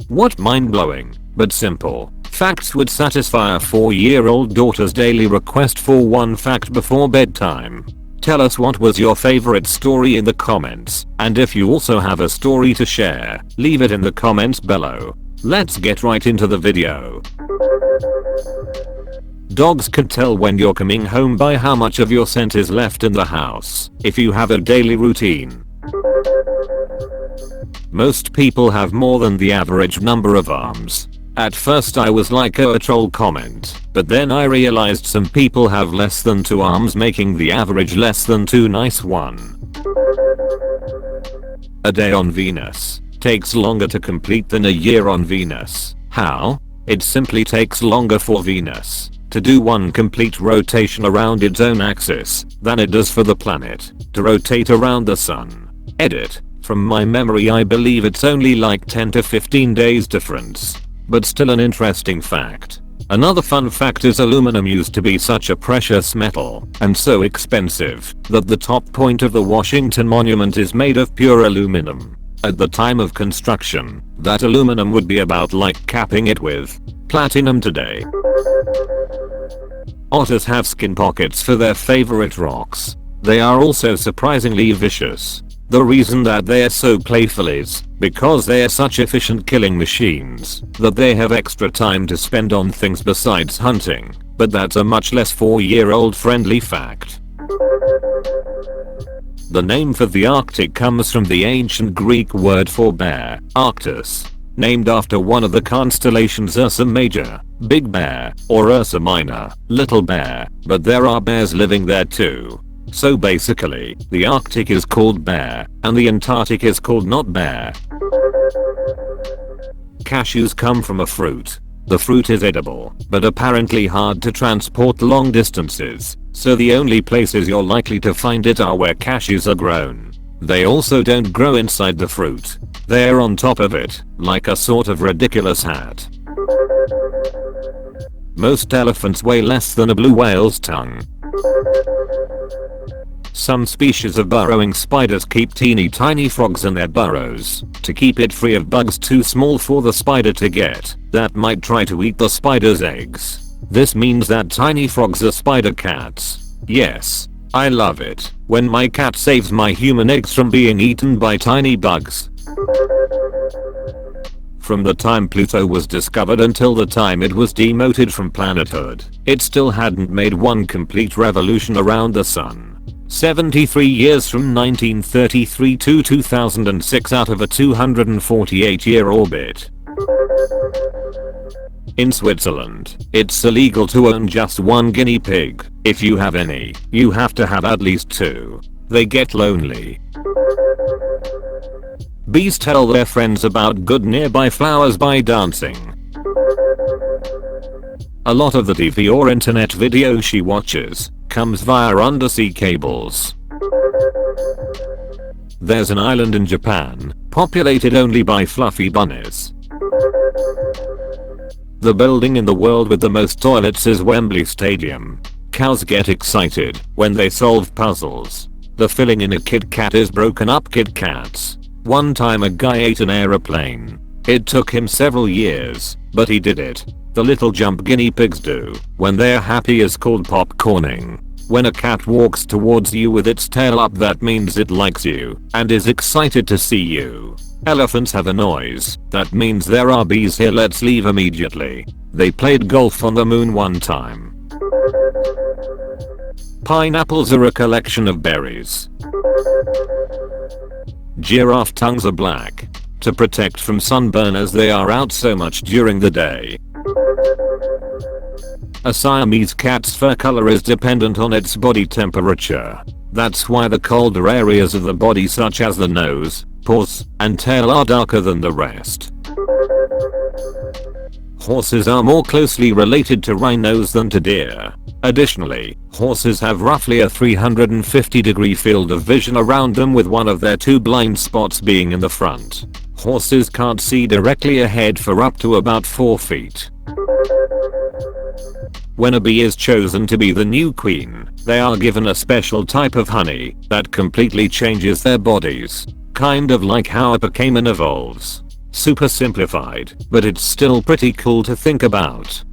What mind-blowing, but simple, facts would satisfy a 4-year-old daughter's daily request for one fact before bedtime? Tell us what was your favorite story in the comments, and if you also have a story to share, leave it in the comments below. Let's get right into the video. Dogs can tell when you're coming home by how much of your scent is left in the house, if you have a daily routine. Most people have more than the average number of arms. At first I was like, oh, a troll comment, but then I realized some people have less than 2 arms, making the average less than 2. Nice one. A day on Venus takes longer to complete than a year on Venus. How? It simply takes longer for Venus to do one complete rotation around its own axis than it does for the planet to rotate around the sun. Edit. From my memory I believe it's only like 10 to 15 days difference. But still an interesting fact. Another fun fact is aluminum used to be such a precious metal and so expensive that the top point of the Washington Monument is made of pure aluminum. At the time of construction, that aluminum would be about like capping it with platinum today. Otters have skin pockets for their favorite rocks. They are also surprisingly vicious. The reason that they are so playful is because they are such efficient killing machines that they have extra time to spend on things besides hunting, but that's a much less 4-year-old friendly fact. The name for the Arctic comes from the ancient Greek word for bear, Arctus, named after one of the constellations Ursa Major, Big Bear, or Ursa Minor, Little Bear, but there are bears living there too. So basically, the Arctic is called bear, and the Antarctic is called not bear. Cashews come from a fruit. The fruit is edible, but apparently hard to transport long distances, so the only places you're likely to find it are where cashews are grown. They also don't grow inside the fruit. They're on top of it, like a sort of ridiculous hat. Most elephants weigh less than a blue whale's tongue. Some species of burrowing spiders keep teeny tiny frogs in their burrows to keep it free of bugs too small for the spider to get that might try to eat the spider's eggs. This means that tiny frogs are spider cats. Yes, I love it when my cat saves my human eggs from being eaten by tiny bugs. From the time Pluto was discovered until the time it was demoted from planethood, it still hadn't made one complete revolution around the sun. 73 years from 1933 to 2006 out of a 248-year orbit. In Switzerland, it's illegal to own just one guinea pig. If you have any, you have to have at least 2. They get lonely. Bees tell their friends about good nearby flowers by dancing. A lot of the TV or internet video she watches comes via undersea cables. There's an island in Japan, populated only by fluffy bunnies. The building in the world with the most toilets is Wembley Stadium. Cows get excited when they solve puzzles. The filling in a Kit Kat is broken up Kit Kats. One time a guy ate an aeroplane. It took him several years, but he did it. The little jump guinea pigs do when they're happy is called popcorning. When a cat walks towards you with its tail up, that means it likes you and is excited to see you. Elephants have a noise that means there are bees here, let's leave immediately. They played golf on the moon one time. Pineapples are a collection of berries. Giraffe tongues are black to protect from sunburn as they are out so much during the day. A Siamese cat's fur color is dependent on its body temperature. That's why the colder areas of the body such as the nose, paws, and tail are darker than the rest. Horses are more closely related to rhinos than to deer. Additionally, horses have roughly a 350-degree field of vision around them, with one of their 2 blind spots being in the front. Horses can't see directly ahead for up to about 4 feet. When a bee is chosen to be the new queen, they are given a special type of honey that completely changes their bodies, kind of like how a Pokemon evolves. Super simplified, but it's still pretty cool to think about.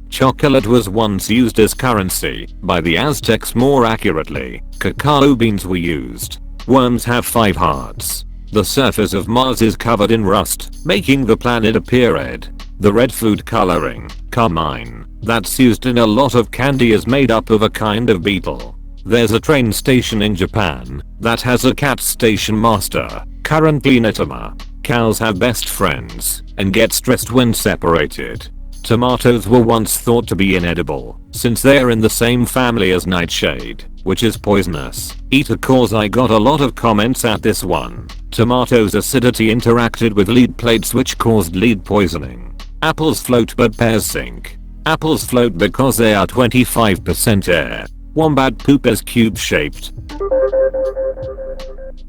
Chocolate was once used as currency, by the Aztecs more accurately. Cacao beans were used. Worms have 5 hearts. The surface of Mars is covered in rust, making the planet appear red. The red food coloring, carmine, that's used in a lot of candy is made up of a kind of beetle. There's a train station in Japan that has a cat station master, currently Netama. Cows have best friends and get stressed when separated. Tomatoes were once thought to be inedible, since they're in the same family as nightshade, which is poisonous. Eater cause I got a lot of comments at this one. Tomatoes' acidity interacted with lead plates which caused lead poisoning. Apples float but pears sink. Apples float because they are 25% air. Wombat poop is cube shaped.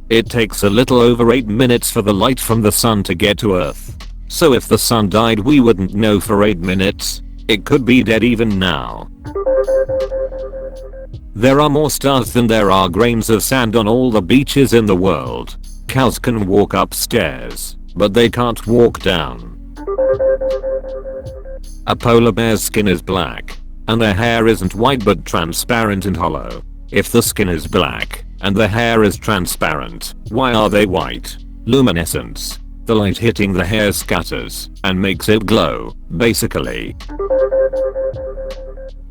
It takes a little over 8 minutes for the light from the sun to get to Earth. So if the sun died we wouldn't know for 8 minutes. It could be dead even now. There are more stars than there are grains of sand on all the beaches in the world. Cows can walk upstairs, but they can't walk down. A polar bear's skin is black, and their hair isn't white but transparent and hollow. If the skin is black, and the hair is transparent, why are they white? Luminescence. The light hitting the hair scatters and makes it glow, basically.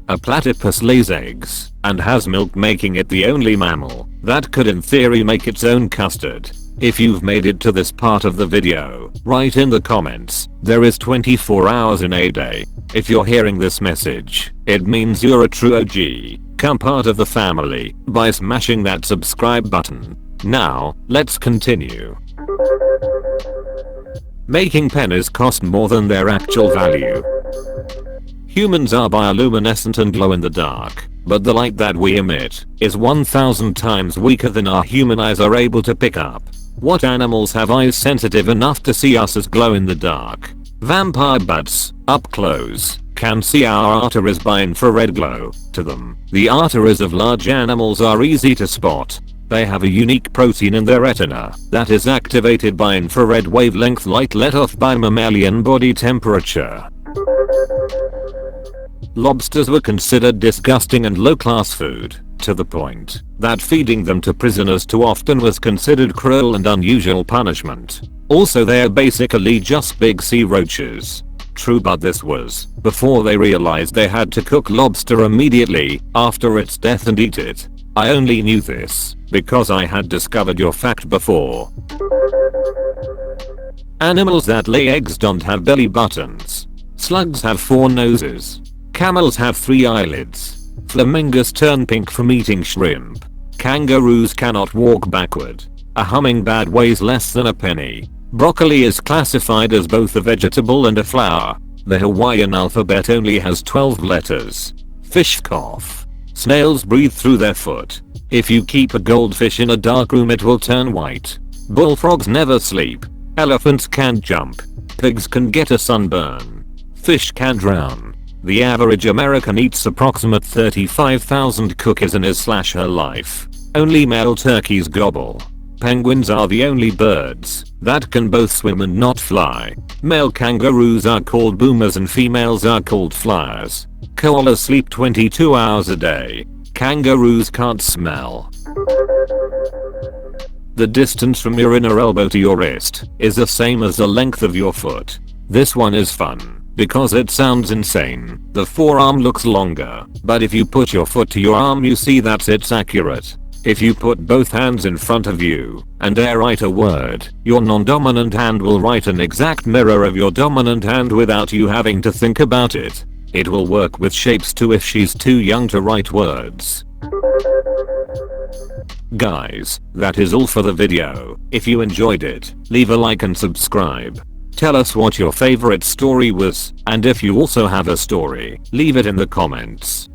A platypus lays eggs and has milk, making it the only mammal that could in theory make its own custard. If you've made it to this part of the video, write in the comments. There is 24 hours in a day. If you're hearing this message, it means you're a true OG. Come part of the family by smashing that subscribe button. Now, let's continue. Making pennies cost more than their actual value. Humans are bioluminescent and glow in the dark, but the light that we emit is 1000 times weaker than our human eyes are able to pick up. What animals have eyes sensitive enough to see us as glow in the dark? Vampire bats, up close, can see our arteries by infrared glow. To them, the arteries of large animals are easy to spot. They have a unique protein in their retina that is activated by infrared wavelength light let off by mammalian body temperature. Lobsters were considered disgusting and low-class food, to the point that feeding them to prisoners too often was considered cruel and unusual punishment. Also, they're basically just big sea roaches. True, but this was before they realized they had to cook lobster immediately after its death and eat it. I only knew this because I had discovered your fact before. Animals that lay eggs don't have belly buttons. Slugs have 4 noses. Camels have 3 eyelids. Flamingos turn pink from eating shrimp. Kangaroos cannot walk backward. A hummingbird weighs less than a penny. Broccoli is classified as both a vegetable and a flower. The Hawaiian alphabet only has 12 letters. Fish cough. Snails breathe through their foot. If you keep a goldfish in a dark room it will turn white. Bullfrogs never sleep. Elephants can't jump. Pigs can get a sunburn. Fish can drown. The average American eats approximate 35,000 cookies in his/her life. Only male turkeys gobble. Penguins are the only birds that can both swim and not fly. Male kangaroos are called boomers and females are called flyers. Koalas sleep 22 hours a day. Kangaroos can't smell. The distance from your inner elbow to your wrist is the same as the length of your foot. This one is fun because it sounds insane. The forearm looks longer, but if you put your foot to your arm you see that it's accurate. If you put both hands in front of you and dare write a word, your non-dominant hand will write an exact mirror of your dominant hand without you having to think about it. It will work with shapes too if she's too young to write words. Guys, that is all for the video. If you enjoyed it, leave a like and subscribe. Tell us what your favorite story was, and if you also have a story, leave it in the comments.